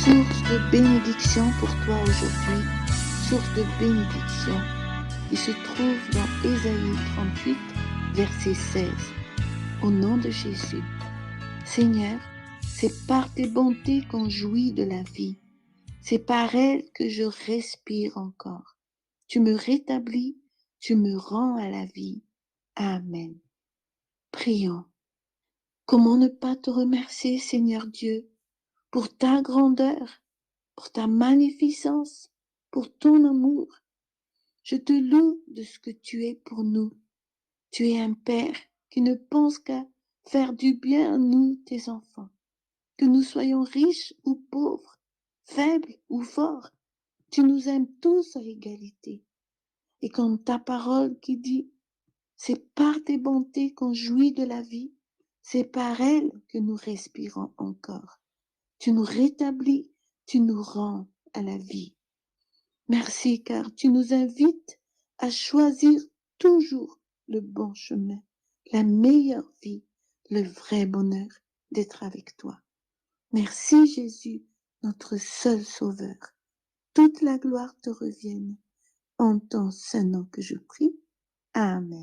source de bénédiction pour toi aujourd'hui, source de bénédiction qui se trouve dans Ésaïe 38, verset 16. Au nom de Jésus, Seigneur, c'est par tes bontés qu'on jouit de la vie. C'est par elles que je respire encore. Tu me rétablis, tu me rends à la vie. Amen. Prions. Comment ne pas te remercier, Seigneur Dieu, pour ta grandeur, pour ta magnificence, pour ton amour. Je te loue de ce que tu es pour nous. Tu es un Père qui ne pense qu'à faire du bien à nous, tes enfants. Que nous soyons riches ou pauvres, faibles ou forts, tu nous aimes tous à égalité. Et comme ta parole qui dit, c'est par tes bontés qu'on jouit de la vie, c'est par elles que nous respirons encore. Tu nous rétablis, tu nous rends à la vie. Merci car tu nous invites à choisir toujours le bon chemin, la meilleure vie, le vrai bonheur d'être avec toi. Merci Jésus, notre seul Sauveur. Toute la gloire te revienne. En ton saint nom que je prie. Amen.